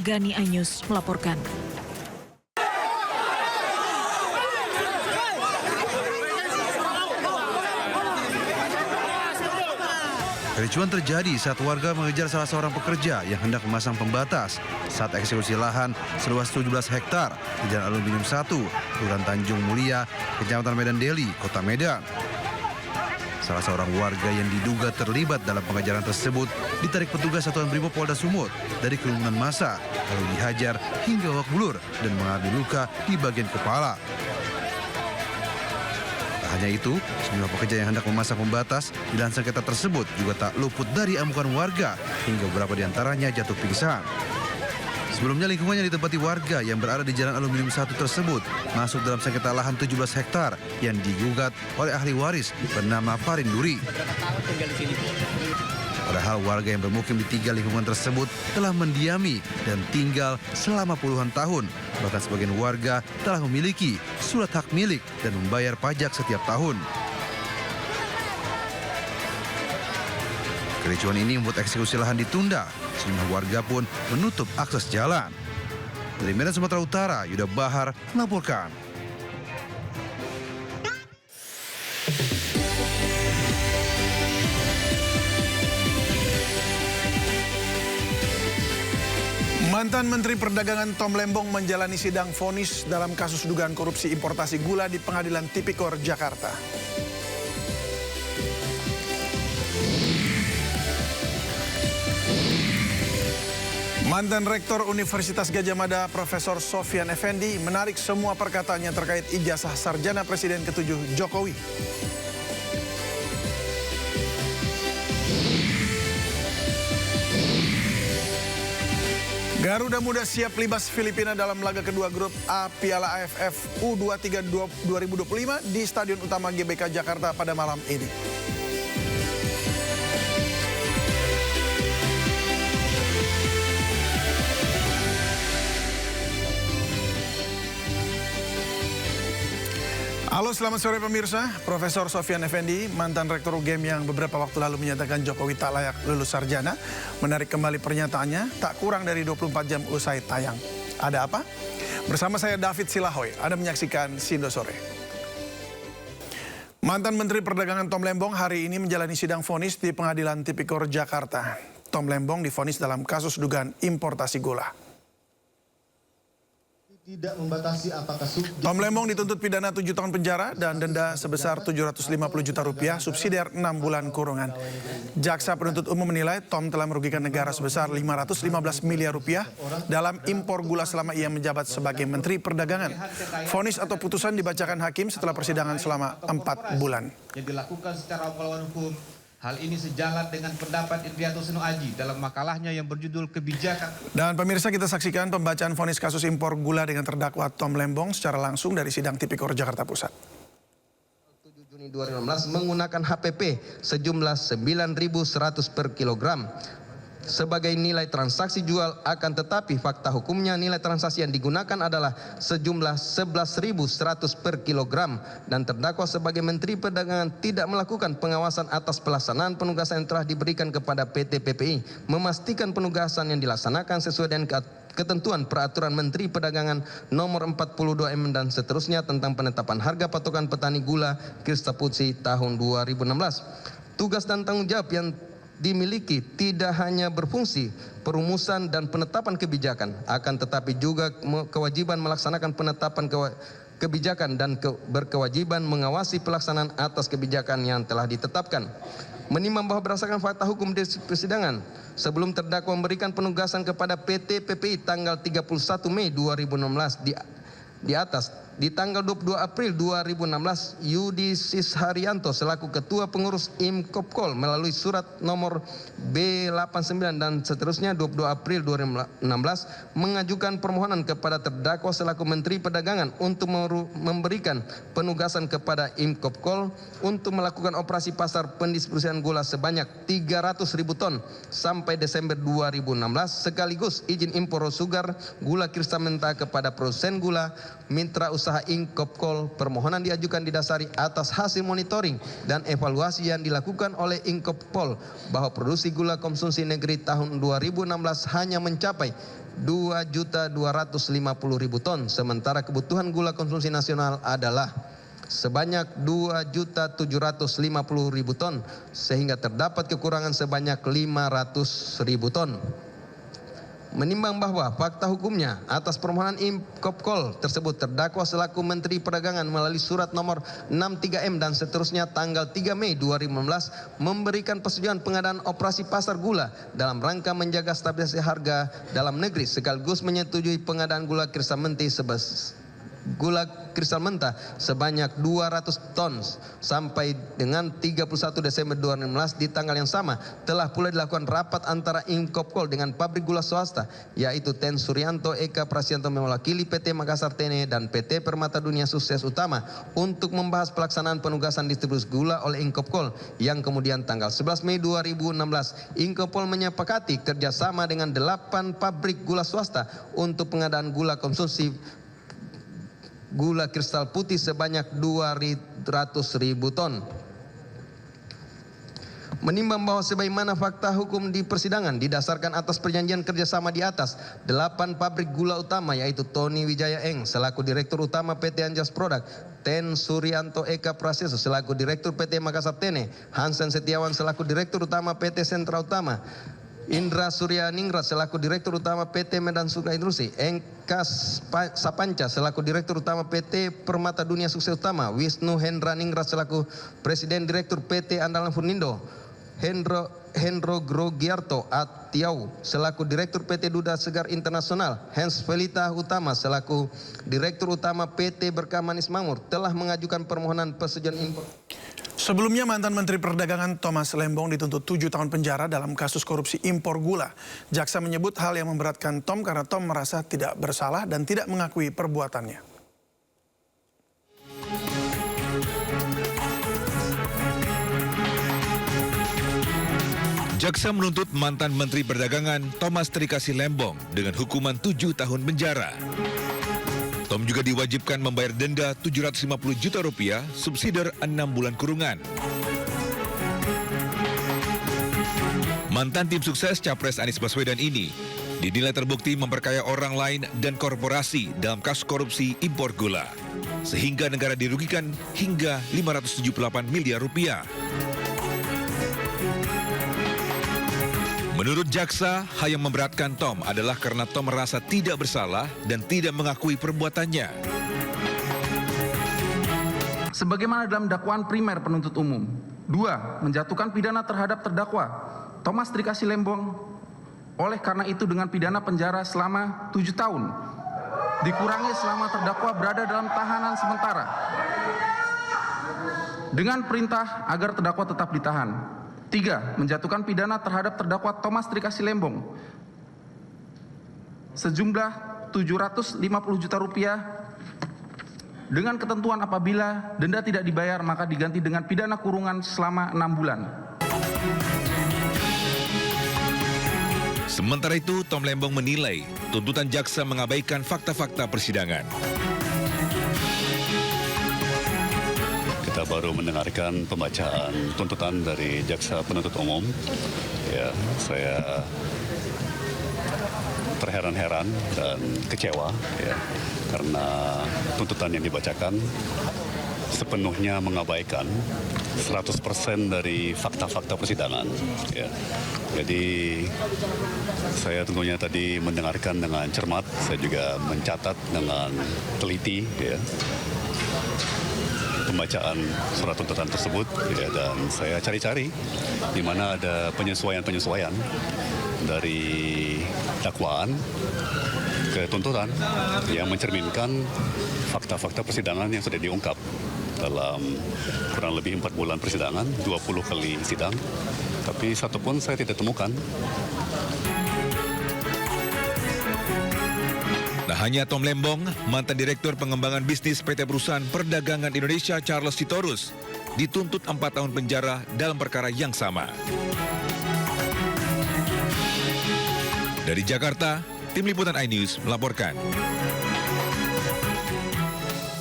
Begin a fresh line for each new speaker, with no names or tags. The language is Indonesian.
Gani Anyus melaporkan.
Kericuan terjadi saat warga mengejar salah seorang pekerja yang hendak memasang pembatas saat eksekusi lahan seluas 17 hektar di Jalan Aluminium 1, Kelurahan Tanjung Mulia, Kecamatan Medan Deli, Kota Medan. Salah seorang warga yang diduga terlibat dalam pengejaran tersebut ditarik petugas Satuan Brimopolda Sumut dari kerumunan massa, lalu dihajar hingga babak belur dan mengalami luka di bagian kepala. Hanya itu, sejumlah pekerja yang hendak memasang pembatas di lahan sengketa tersebut juga tak luput dari amukan warga hingga beberapa di antaranya jatuh pingsan. Sebelumnya lingkungan yang ditempati warga yang berada di Jalan Aluminium 1 tersebut masuk dalam sengketa lahan 17 hektar yang digugat oleh ahli waris bernama Parinduri. Padahal warga yang bermukim di 3 lingkungan tersebut telah mendiami dan tinggal selama puluhan tahun. Bahkan sebagian warga telah memiliki surat hak milik dan membayar pajak setiap tahun. Kericuan ini membuat eksekusi lahan ditunda. Sejumlah warga pun menutup akses jalan. Dari Medan, Sumatera Utara, Yuda Bahar melaporkan.
Mantan Menteri Perdagangan Tom Lembong menjalani sidang vonis dalam kasus dugaan korupsi importasi gula di Pengadilan Tipikor, Jakarta. Mantan Rektor Universitas Gadjah Mada Profesor Sofyan Effendi menarik semua perkataannya terkait ijazah sarjana Presiden ke-7 Jokowi. Garuda Muda siap libas Filipina dalam laga kedua grup A Piala AFF U23 2025 di Stadion Utama GBK Jakarta pada malam ini. Halo, selamat sore pemirsa. Profesor Sofyan Effendi, mantan Rektor UGM yang beberapa waktu lalu menyatakan Jokowi tak layak lulus sarjana, menarik kembali pernyataannya tak kurang dari 24 jam usai tayang. Ada apa? Bersama saya David Silahoy, Anda menyaksikan Sindo Sore. Mantan Menteri Perdagangan Tom Lembong hari ini menjalani sidang vonis di Pengadilan Tipikor Jakarta. Tom Lembong divonis dalam kasus dugaan importasi gula.
Tidak membatasi apakah
Tom Lembong dituntut pidana 7 tahun penjara dan denda sebesar 750 juta rupiah, subsidiar 6 bulan kurungan. Jaksa penuntut umum menilai Tom telah merugikan negara sebesar 515 miliar rupiah dalam impor gula selama ia menjabat sebagai Menteri Perdagangan. Vonis atau putusan dibacakan hakim setelah persidangan selama 4 bulan.
Yang dilakukan secara melawan hukum. Hal ini sejalan dengan pendapat Indrianto Seno Aji dalam makalahnya yang berjudul Kebijakan. Dan
pemirsa, kita saksikan pembacaan vonis kasus impor gula dengan terdakwa Tom Lembong secara langsung dari sidang Tipikor Jakarta Pusat.
7 Juni 2016 menggunakan HPP sejumlah 9.100 per kilogram sebagai nilai transaksi jual, akan tetapi fakta hukumnya nilai transaksi yang digunakan adalah sejumlah 11.100 per kilogram dan terdakwa sebagai Menteri Perdagangan tidak melakukan pengawasan atas pelaksanaan penugasan yang telah diberikan kepada PT PPI, memastikan penugasan yang dilaksanakan sesuai dengan ketentuan Peraturan Menteri Perdagangan Nomor 42 M dan seterusnya tentang penetapan harga patokan petani gula Kirstaputsi tahun 2016. Tugas dan tanggung jawab yang dimiliki tidak hanya berfungsi perumusan dan penetapan kebijakan, akan tetapi juga kewajiban melaksanakan penetapan kebijakan dan berkewajiban mengawasi pelaksanaan atas kebijakan yang telah ditetapkan. Menimbang bahwa berdasarkan fakta hukum di persidangan, sebelum terdakwa memberikan penugasan kepada PT PPI tanggal 31 Mei 2016 di atas, di tanggal 22 April 2016, Yudi Sisharyanto selaku Ketua Pengurus IMKOPKOL melalui surat nomor B89 dan seterusnya 22 April 2016 mengajukan permohonan kepada terdakwa selaku Menteri Perdagangan untuk memberikan penugasan kepada IMKOPKOL untuk melakukan operasi pasar pendistribusian gula sebanyak 300.000 ton sampai Desember 2016 sekaligus izin impor sugar gula Kirsamenta kepada produsen gula mitra usaha IMKOPKOL. Permohonan diajukan didasari atas hasil monitoring dan evaluasi yang dilakukan oleh IMKOPKOL bahwa produksi gula konsumsi negeri tahun 2016 hanya mencapai 2.250.000 ton, sementara kebutuhan gula konsumsi nasional adalah sebanyak 2.750.000 ton, sehingga terdapat kekurangan sebanyak 500.000 ton. Menimbang bahwa fakta hukumnya atas permohonan Inkopkol tersebut, terdakwa selaku Menteri Perdagangan melalui surat nomor 63M dan seterusnya tanggal 3 Mei 2015 memberikan persetujuan pengadaan operasi pasar gula dalam rangka menjaga stabilisasi harga dalam negeri, sekaligus menyetujui pengadaan gula kristal mentah sebanyak 200 ton sampai dengan 31 Desember 2016. Di tanggal yang sama telah pula dilakukan rapat antara Inkopkol dengan pabrik gula swasta, yaitu Ten Suryanto Eka Prasianto mewakili PT Makassar Tene dan PT Permata Dunia Sukses Utama untuk membahas pelaksanaan penugasan distribusi gula oleh Inkopkol, yang kemudian tanggal 11 Mei 2016 Inkopkol menyepakati kerjasama dengan 8 pabrik gula swasta untuk pengadaan gula konsumsi gula kristal putih sebanyak 200.000 ton. Menimbang bahwa sebagaimana fakta hukum di persidangan didasarkan atas perjanjian kerjasama di atas, 8 pabrik gula utama yaitu Tony Wijaya Eng selaku Direktur Utama PT Anjas Produk, Ten Suryanto Eka Prasetyo selaku Direktur PT Makassar Tene, Hansen Setiawan selaku Direktur Utama PT Sentra Utama, Indra Surya Ningrat selaku Direktur Utama PT Medan Sungkai Industri, Engka Sapanca selaku Direktur Utama PT Permata Dunia Sukses Utama, Wisnu Hendra Ningrat selaku Presiden Direktur PT Andalan Furnindo, Hendro Grogiarto Atiau selaku Direktur PT Duda Segar Internasional, Hans Felita Utama selaku Direktur Utama PT Berkah Manis Makmur telah mengajukan permohonan persetujuan impor.
Sebelumnya mantan Menteri Perdagangan Thomas Lembong dituntut 7 tahun penjara dalam kasus korupsi impor gula. Jaksa menyebut hal yang memberatkan Tom karena Tom merasa tidak bersalah dan tidak mengakui perbuatannya.
Jaksa menuntut mantan Menteri Perdagangan Thomas Trikasih Lembong dengan hukuman 7 tahun penjara. Tom juga diwajibkan membayar denda Rp750 juta subsidiar 6 bulan kurungan. Mantan tim sukses Capres Anies Baswedan ini dinilai terbukti memperkaya orang lain dan korporasi dalam kasus korupsi impor gula, sehingga negara dirugikan hingga Rp578 miliar. Menurut jaksa, hal yang memberatkan Tom adalah karena Tom merasa tidak bersalah dan tidak mengakui perbuatannya.
Sebagaimana dalam dakwaan primer penuntut umum. 2. Menjatuhkan pidana terhadap terdakwa Thomas Trikasih Lembong oleh karena itu dengan pidana penjara selama 7 tahun. Dikurangi selama terdakwa berada dalam tahanan sementara. Dengan perintah agar terdakwa tetap ditahan. 3. Menjatuhkan pidana terhadap terdakwa Thomas Trikasih Lembong sejumlah Rp750 juta dengan ketentuan apabila denda tidak dibayar maka diganti dengan pidana kurungan selama 6 bulan.
Sementara itu, Tom Lembong menilai tuntutan jaksa mengabaikan fakta-fakta persidangan.
Kita baru mendengarkan pembacaan tuntutan dari jaksa penuntut umum. Ya, saya terheran-heran dan kecewa ya, karena tuntutan yang dibacakan sepenuhnya mengabaikan 100% dari fakta-fakta persidangan. Ya. Jadi saya tentunya tadi mendengarkan dengan cermat, saya juga mencatat dengan teliti ya, pembacaan surat tuntutan tersebut ya, dan saya cari-cari di mana ada penyesuaian-penyesuaian dari dakwaan ke tuntutan yang mencerminkan fakta-fakta persidangan yang sudah diungkap dalam kurang lebih 4 bulan persidangan, 20 kali sidang, tapi satu pun saya tidak temukan.
Tak hanya Tom Lembong, mantan Direktur Pengembangan Bisnis PT Perusahaan Perdagangan Indonesia Charles Sitorus dituntut 4 tahun penjara dalam perkara yang sama. Dari Jakarta, Tim Liputan iNews melaporkan.